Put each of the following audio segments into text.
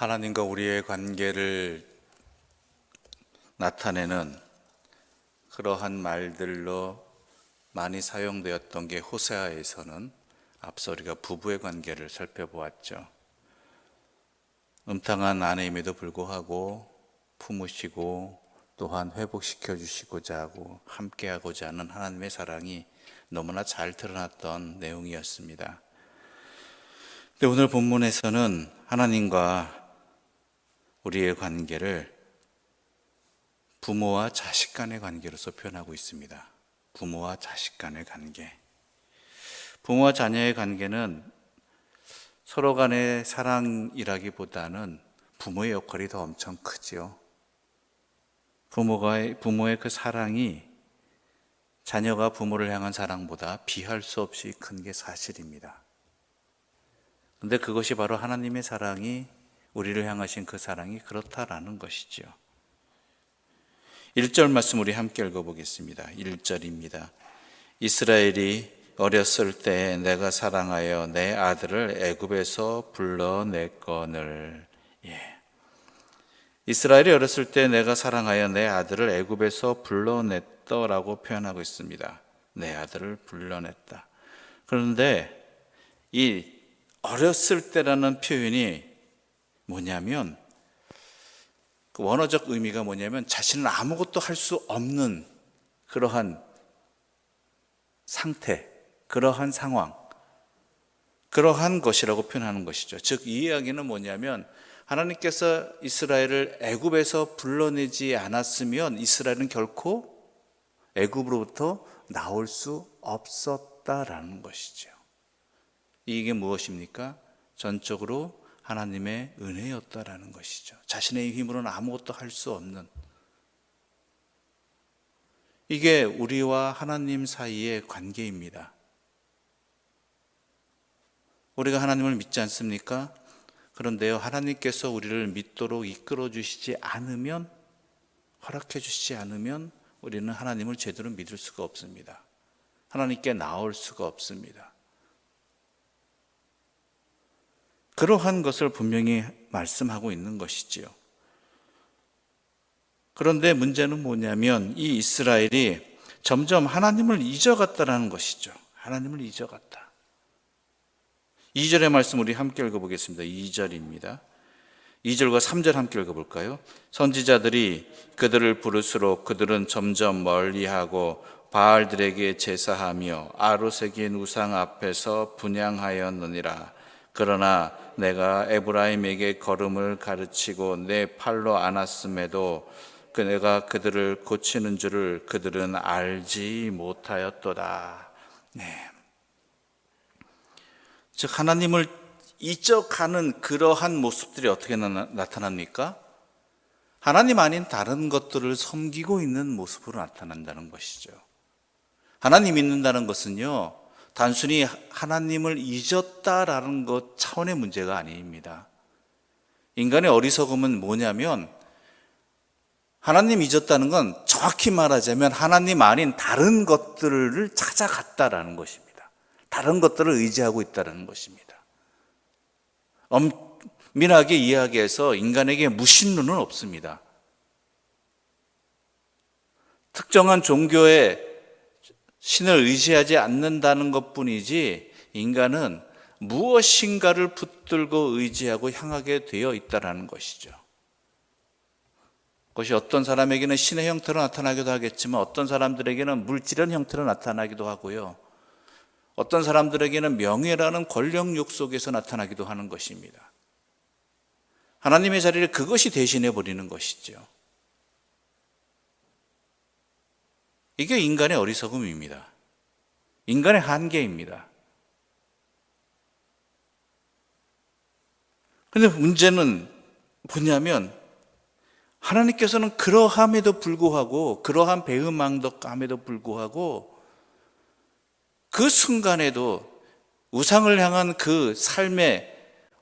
하나님과 우리의 관계를 나타내는 그러한 말들로 많이 사용되었던 게 호세아에서는 앞서 우리가 부부의 관계를 살펴보았죠. 음탕한 아내임에도 불구하고 품으시고 또한 회복시켜 주시고자 하고 함께하고자 하는 하나님의 사랑이 너무나 잘 드러났던 내용이었습니다. 근데 오늘 본문에서는 하나님과 우리의 관계를 부모와 자식 간의 관계로서 표현하고 있습니다. 부모와 자식 간의 관계. 부모와 자녀의 관계는 서로 간의 사랑이라기보다는 부모의 역할이 더 엄청 크죠. 부모의 그 사랑이 자녀가 부모를 향한 사랑보다 비할 수 없이 큰 게 사실입니다. 그런데 그것이 바로 하나님의 사랑이 우리를 향하신 그 사랑이 그렇다라는 것이죠. 1절 말씀 우리 함께 읽어보겠습니다. 1절입니다. 이스라엘이 어렸을 때 내가 사랑하여 내 아들을 애굽에서 불러냈거늘. 이스라엘이 어렸을 때 내가 사랑하여 내 아들을 애굽에서 불러냈더라고 표현하고 있습니다. 내 아들을 불러냈다. 그런데 이 어렸을 때라는 표현이 뭐냐면 그 원어적 의미가 뭐냐면 자신은 아무것도 할 수 없는 그러한 상태, 그러한 상황, 그러한 것이라고 표현하는 것이죠. 즉 이 이야기는 뭐냐면 하나님께서 이스라엘을 애굽에서 불러내지 않았으면 이스라엘은 결코 애굽으로부터 나올 수 없었다라는 것이죠. 이게 무엇입니까? 전적으로 하나님의 은혜였다라는 것이죠. 자신의 힘으로는 아무것도 할 수 없는, 이게 우리와 하나님 사이의 관계입니다. 우리가 하나님을 믿지 않습니까? 그런데요, 하나님께서 우리를 믿도록 이끌어 주시지 않으면, 허락해 주시지 않으면 우리는 하나님을 제대로 믿을 수가 없습니다. 하나님께 나올 수가 없습니다. 그러한 것을 분명히 말씀하고 있는 것이지요. 그런데 문제는 뭐냐면 이 이스라엘이 점점 하나님을 잊어갔다라는 것이죠. 하나님을 잊어갔다. 2절의 말씀 우리 함께 읽어보겠습니다. 2절입니다. 2절과 3절 함께 읽어볼까요? 선지자들이 그들을 부를수록 그들은 점점 멀리하고 바알들에게 제사하며 아로새긴 우상 앞에서 분향하였느니라. 그러나 내가 에브라임에게 걸음을 가르치고 내 팔로 안았음에도 내가 그들을 고치는 줄을 그들은 알지 못하였도다. 즉 하나님을 잊어가는 그러한 모습들이 어떻게 나타납니까? 하나님 아닌 다른 것들을 섬기고 있는 모습으로 나타난다는 것이죠. 하나님 믿는다는 것은요, 단순히 하나님을 잊었다라는 것 차원의 문제가 아닙니다. 인간의 어리석음은 뭐냐면 하나님 잊었다는 건 정확히 말하자면 하나님 아닌 다른 것들을 찾아갔다라는 것입니다. 다른 것들을 의지하고 있다는 것입니다. 엄밀하게 이야기해서 인간에게 무신론은 없습니다. 특정한 종교의 신을 의지하지 않는다는 것뿐이지 인간은 무엇인가를 붙들고 의지하고 향하게 되어 있다는 것이죠. 그것이 어떤 사람에게는 신의 형태로 나타나기도 하겠지만 어떤 사람들에게는 물질의 형태로 나타나기도 하고요. 어떤 사람들에게는 명예라는 권력욕 속에서 나타나기도 하는 것입니다. 하나님의 자리를 그것이 대신해 버리는 것이죠. 이게 인간의 어리석음입니다. 인간의 한계입니다. 그런데 문제는 뭐냐면 하나님께서는 그러함에도 불구하고, 그러한 배은망덕함에도 불구하고 그 순간에도 우상을 향한 그 삶의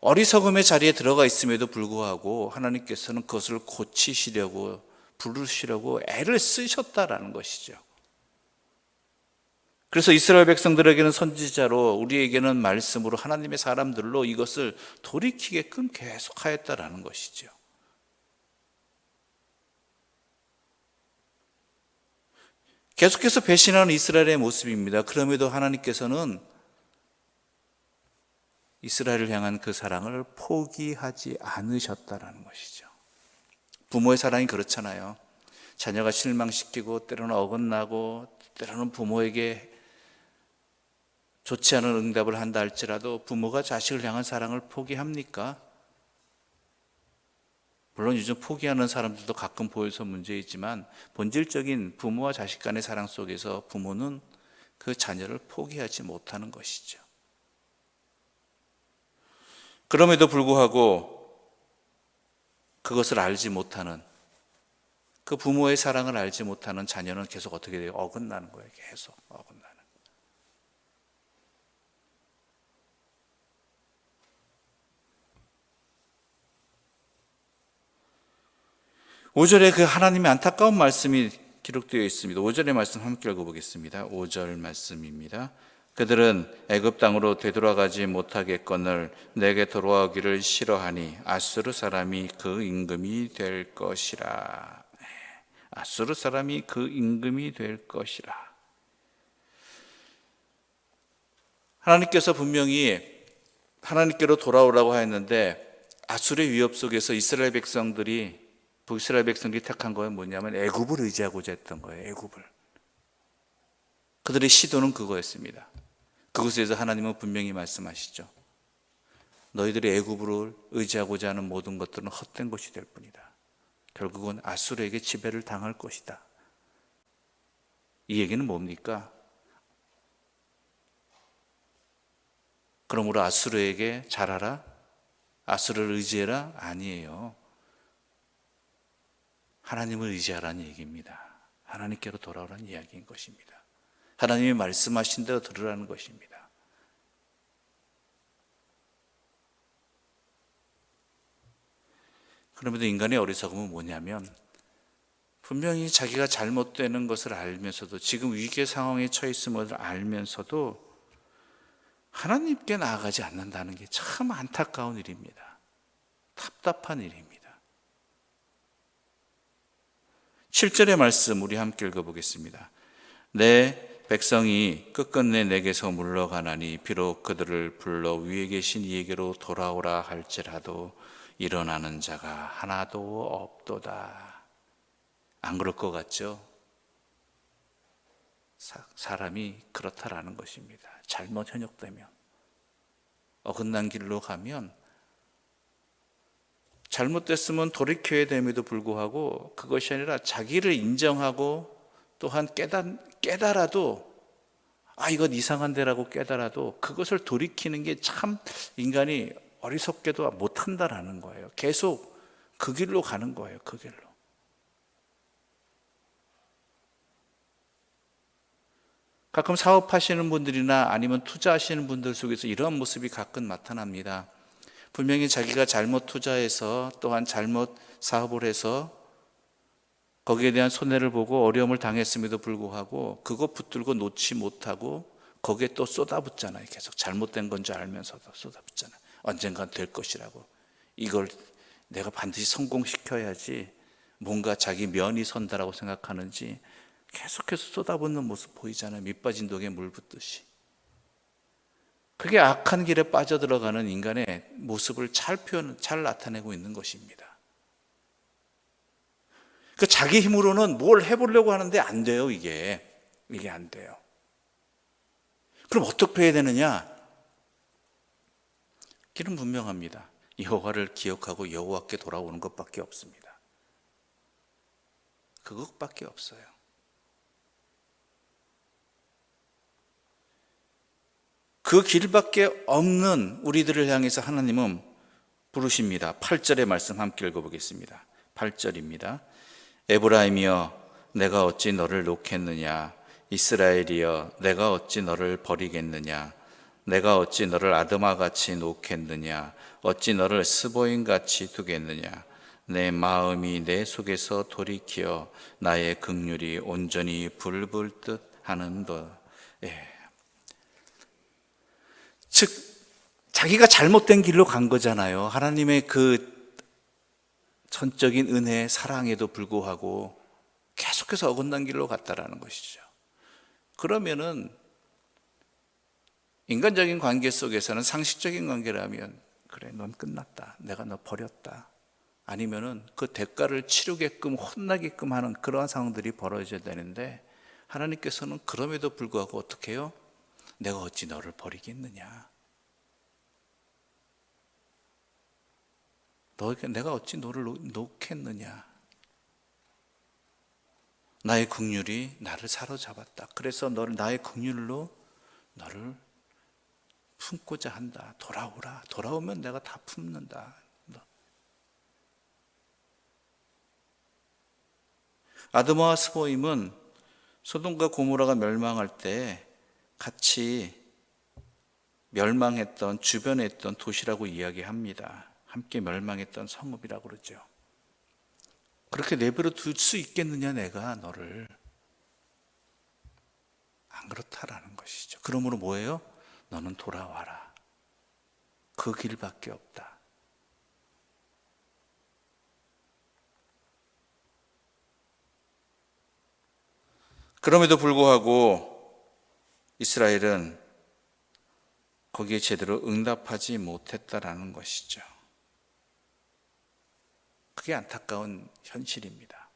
어리석음의 자리에 들어가 있음에도 불구하고 하나님께서는 그것을 고치시려고, 부르시려고 애를 쓰셨다라는 것이죠. 그래서 이스라엘 백성들에게는 선지자로, 우리에게는 말씀으로, 하나님의 사람들로 이것을 돌이키게끔 계속하였다라는 것이죠. 계속해서 배신하는 이스라엘의 모습입니다. 그럼에도 하나님께서는 이스라엘을 향한 그 사랑을 포기하지 않으셨다라는 것이죠. 부모의 사랑이 그렇잖아요. 자녀가 실망시키고 때로는 어긋나고 때로는 부모에게 좋지 않은 응답을 한다 할지라도 부모가 자식을 향한 사랑을 포기합니까? 물론 요즘 포기하는 사람들도 가끔 보여서 문제이지만 본질적인 부모와 자식 간의 사랑 속에서 부모는 그 자녀를 포기하지 못하는 것이죠. 그럼에도 불구하고 그것을 알지 못하는, 그 부모의 사랑을 알지 못하는 자녀는 계속 어떻게 돼요? 어긋나는 거예요. 계속 어긋나는. 5절에 그 하나님의 안타까운 말씀이 기록되어 있습니다. 5절의 말씀 함께 읽어보겠습니다. 5절 말씀입니다. 그들은 애굽 땅으로 되돌아가지 못하겠거늘 내게 돌아오기를 싫어하니 아수르 사람이 그 임금이 될 것이라. 아수르 사람이 그 임금이 될 것이라. 하나님께서 분명히 하나님께로 돌아오라고 하였는데 아수르의 위협 속에서 이스라엘 백성들이, 북이스라엘 백성들이 택한 거는 뭐냐면 애굽을 의지하고자 했던 거예요. 애굽을. 그들의 시도는 그거였습니다. 그것에서 하나님은 분명히 말씀하시죠. 너희들이 애굽으로 의지하고자 하는 모든 것들은 헛된 것이 될 뿐이다. 결국은 아수르에게 지배를 당할 것이다. 이 얘기는 뭡니까? 그러므로 아수르에게 잘하라? 아수르를 의지해라? 아니에요. 하나님을 의지하라는 얘기입니다. 하나님께로 돌아오라는 이야기인 것입니다. 하나님이 말씀하신 대로 들으라는 것입니다. 그럼에도 인간의 어리석음은 뭐냐면 분명히 자기가 잘못되는 것을 알면서도, 지금 위기의 상황에 처해 있음을 알면서도 하나님께 나아가지 않는다는 게 참 안타까운 일입니다. 답답한 일입니다. 7절의 말씀 우리 함께 읽어보겠습니다. 내 백성이 끝끝내 내게서 물러가나니 비록 그들을 불러 위에 계신 이에게로 돌아오라 할지라도 일어나는 자가 하나도 없도다. 안 그럴 것 같죠? 사람이 그렇다라는 것입니다. 잘못 현혹되면, 어긋난 길로 가면, 잘못됐으면 돌이켜야 됨에도 불구하고 그것이 아니라 자기를 인정하고 또한 깨달아도 이건 이상한데라고 깨달아도 그것을 돌이키는 게 참 인간이 어리석게도 못한다라는 거예요. 계속 그 길로 가는 거예요. 그 길로. 가끔 사업하시는 분들이나 아니면 투자하시는 분들 속에서 이러한 모습이 가끔 나타납니다. 분명히 자기가 잘못 투자해서 또한 잘못 사업을 해서 거기에 대한 손해를 보고 어려움을 당했음에도 불구하고 그거 붙들고 놓지 못하고 거기에 또 쏟아붓잖아요. 계속 잘못된 건 줄 알면서도 쏟아붓잖아요. 언젠간 될 것이라고. 이걸 내가 반드시 성공시켜야지, 뭔가 자기 면이 선다라고 생각하는지 계속해서 쏟아붓는 모습 보이잖아요. 밑 빠진 독에 물 붓듯이. 그게 악한 길에 빠져들어가는 인간의 모습을 잘 나타내고 있는 것입니다. 그 자기 힘으로는 뭘 해보려고 하는데 안 돼요. 이게 안 돼요. 그럼 어떻게 해야 되느냐? 길은 분명합니다. 여호와를 기억하고 여호와께 돌아오는 것밖에 없습니다. 그것밖에 없어요. 그 길밖에 없는 우리들을 향해서 하나님은 부르십니다. 8절의 말씀 함께 읽어보겠습니다. 8절입니다. 에브라임이여 내가 어찌 너를 놓겠느냐, 이스라엘이여 내가 어찌 너를 버리겠느냐, 내가 어찌 너를 아드마같이 놓겠느냐, 어찌 너를 스보임같이 두겠느냐. 내 마음이 내 속에서 돌이켜 나의 긍휼이 온전히 불불 듯 하는도 예. 즉 자기가 잘못된 길로 간 거잖아요. 하나님의 그 전적인 은혜, 사랑에도 불구하고 계속해서 어긋난 길로 갔다라는 것이죠. 그러면은 인간적인 관계 속에서는 상식적인 관계라면 그래, 넌 끝났다. 내가 너 버렸다. 아니면은 그 대가를 치르게끔 혼나게끔 하는 그러한 상황들이 벌어져야 되는데 하나님께서는 그럼에도 불구하고 어떻게 해요? 내가 어찌 너를 버리겠느냐? 내가 어찌 너를 놓겠느냐? 나의 긍휼이 나를 사로잡았다. 그래서 나의 긍휼로 너를 품고자 한다. 돌아오라. 돌아오면 내가 다 품는다. 아드마와 스보임은 소돔과 고모라가 멸망할 때 같이 멸망했던 주변에 있던 도시라고 이야기합니다. 함께 멸망했던 성읍이라고 그러죠. 그렇게 내버려 둘 수 있겠느냐 내가 너를. 안 그렇다라는 것이죠. 그러므로 뭐예요? 너는 돌아와라. 그 길밖에 없다. 그럼에도 불구하고 이스라엘은 거기에 제대로 응답하지 못했다라는 것이죠. 그게 안타까운 현실입니다.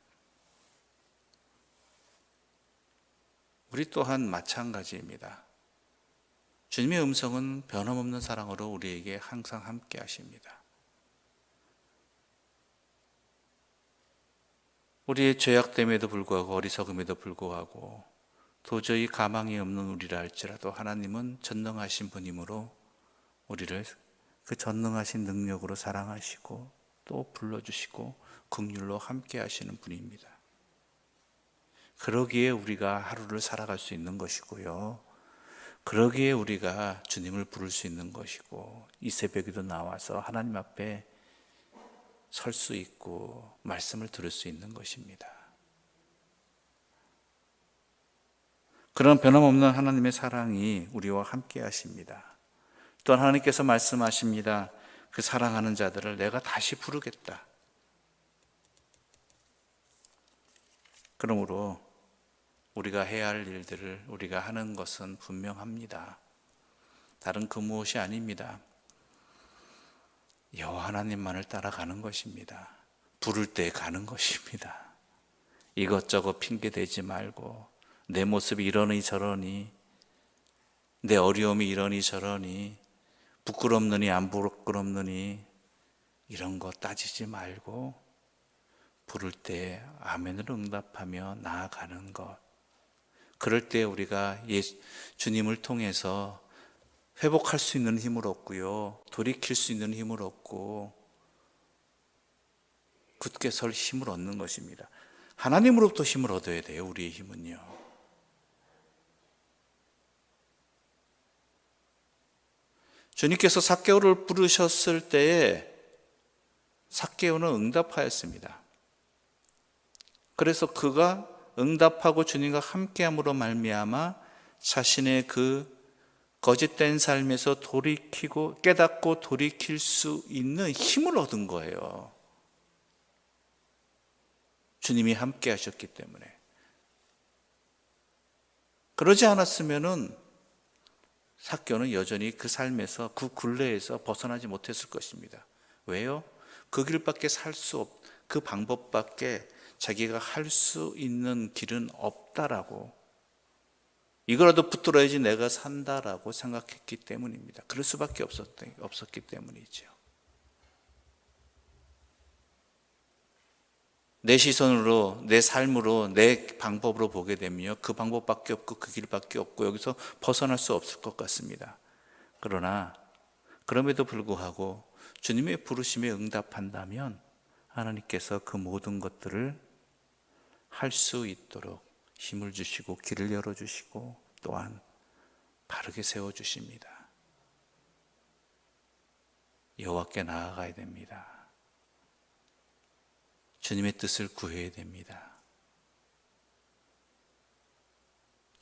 우리 또한 마찬가지입니다. 주님의 음성은 변함없는 사랑으로 우리에게 항상 함께 하십니다. 우리의 죄악됨에도 불구하고 어리석음에도 불구하고 도저히 가망이 없는 우리라 할지라도 하나님은 전능하신 분이므로 우리를 그 전능하신 능력으로 사랑하시고 또 불러주시고 긍휼로 함께 하시는 분입니다. 그러기에 우리가 하루를 살아갈 수 있는 것이고요. 그러기에 우리가 주님을 부를 수 있는 것이고 이 새벽에도 나와서 하나님 앞에 설 수 있고 말씀을 들을 수 있는 것입니다. 그런 변함없는 하나님의 사랑이 우리와 함께 하십니다. 또한 하나님께서 말씀하십니다. 그 사랑하는 자들을 내가 다시 부르겠다. 그러므로 우리가 해야 할 일들을 우리가 하는 것은 분명합니다. 다른 그 무엇이 아닙니다. 여호와 하나님만을 따라가는 것입니다. 부를 때 가는 것입니다. 이것저것 핑계 대지 말고 내 모습이 이러니 저러니 내 어려움이 이러니 저러니 부끄럽느니 안 부끄럽느니 이런 거 따지지 말고 부를 때 아멘으로 응답하며 나아가는 것. 그럴 때 우리가 주님을 통해서 회복할 수 있는 힘을 얻고요. 돌이킬 수 있는 힘을 얻고 굳게 설 힘을 얻는 것입니다. 하나님으로부터 힘을 얻어야 돼요. 우리의 힘은요. 주님께서 삭개오를 부르셨을 때에 삭개오는 응답하였습니다. 그래서 그가 응답하고 주님과 함께함으로 말미암아 자신의 그 거짓된 삶에서 돌이키고 깨닫고 돌이킬 수 있는 힘을 얻은 거예요. 주님이 함께 하셨기 때문에. 그러지 않았으면은 삭개오는 여전히 그 삶에서 그 굴레에서 벗어나지 못했을 것입니다. 왜요? 그 길밖에 그 방법밖에 자기가 할 수 있는 길은 없다라고, 이거라도 붙들어야지 내가 산다라고 생각했기 때문입니다. 그럴 수밖에 없었기 때문이죠. 내 시선으로, 내 삶으로, 내 방법으로 보게 되면 그 방법밖에 없고 그 길밖에 없고 여기서 벗어날 수 없을 것 같습니다. 그러나 그럼에도 불구하고 주님의 부르심에 응답한다면 하나님께서 그 모든 것들을 할 수 있도록 힘을 주시고 길을 열어주시고 또한 바르게 세워주십니다. 여호와께 나아가야 됩니다. 주님의 뜻을 구해야 됩니다.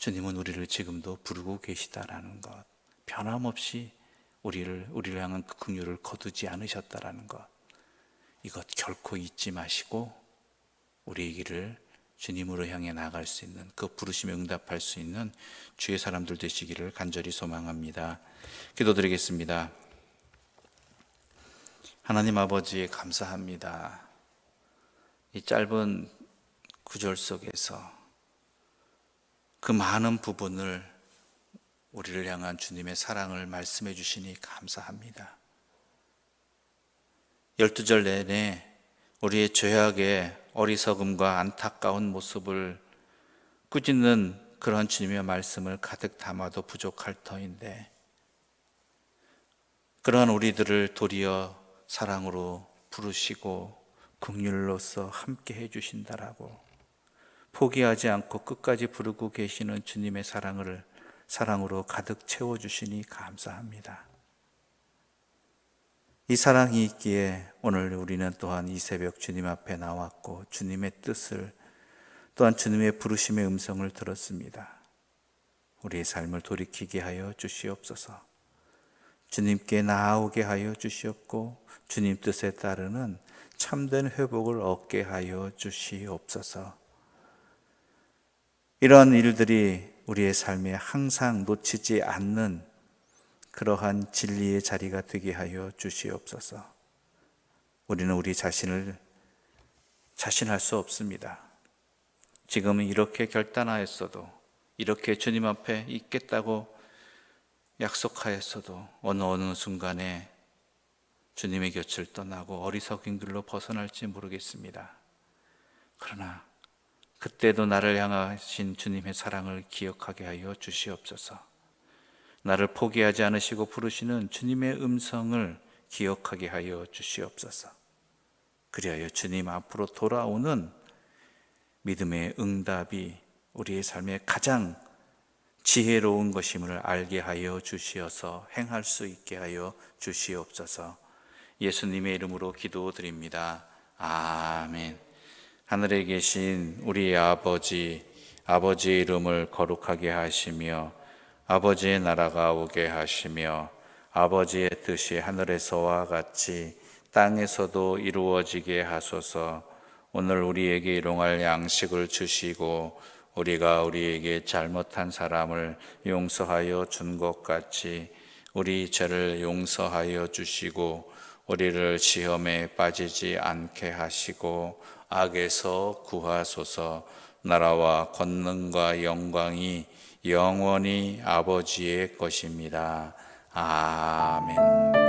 주님은 우리를 지금도 부르고 계시다라는 것, 변함없이 우리를 향한 그 긍휼을 거두지 않으셨다라는 것, 이것 결코 잊지 마시고 우리의 길을 주님으로 향해 나아갈 수 있는, 그 부르심에 응답할 수 있는 주의 사람들 되시기를 간절히 소망합니다. 기도드리겠습니다. 하나님 아버지, 감사합니다. 이 짧은 구절 속에서 그 많은 부분을 우리를 향한 주님의 사랑을 말씀해 주시니 감사합니다. 12절 내내 우리의 죄악의 어리석음과 안타까운 모습을 꾸짖는 그런 주님의 말씀을 가득 담아도 부족할 터인데, 그러한 우리들을 도리어 사랑으로 부르시고 긍휼로서 함께 해주신다라고 포기하지 않고 끝까지 부르고 계시는 주님의 사랑으로 가득 채워주시니 감사합니다. 이 사랑이 있기에 오늘 우리는 또한 이 새벽 주님 앞에 나왔고 주님의 뜻을, 또한 주님의 부르심의 음성을 들었습니다. 우리의 삶을 돌이키게 하여 주시옵소서. 주님께 나아오게 하여 주시옵고 주님 뜻에 따르는 참된 회복을 얻게 하여 주시옵소서. 이러한 일들이 우리의 삶에 항상 놓치지 않는 그러한 진리의 자리가 되게 하여 주시옵소서. 우리는 우리 자신을 자신할 수 없습니다. 지금은 이렇게 결단하였어도, 이렇게 주님 앞에 있겠다고 약속하였어도 어느 순간에 주님의 곁을 떠나고 어리석은 길로 벗어날지 모르겠습니다. 그러나 그때도 나를 향하신 주님의 사랑을 기억하게 하여 주시옵소서. 나를 포기하지 않으시고 부르시는 주님의 음성을 기억하게 하여 주시옵소서. 그리하여 주님 앞으로 돌아오는 믿음의 응답이 우리의 삶에 가장 지혜로운 것임을 알게 하여 주시어서 행할 수 있게 하여 주시옵소서. 예수님의 이름으로 기도드립니다. 아멘. 하늘에 계신 우리 아버지의 이름을 거룩하게 하시며 아버지의 나라가 오게 하시며 아버지의 뜻이 하늘에서와 같이 땅에서도 이루어지게 하소서. 오늘 우리에게 일용할 양식을 주시고 우리가 우리에게 잘못한 사람을 용서하여 준 것 같이 우리 죄를 용서하여 주시고 우리를 시험에 빠지지 않게 하시고 악에서 구하소서. 나라와 권능과 영광이 영원히 아버지의 것입니다. 아멘.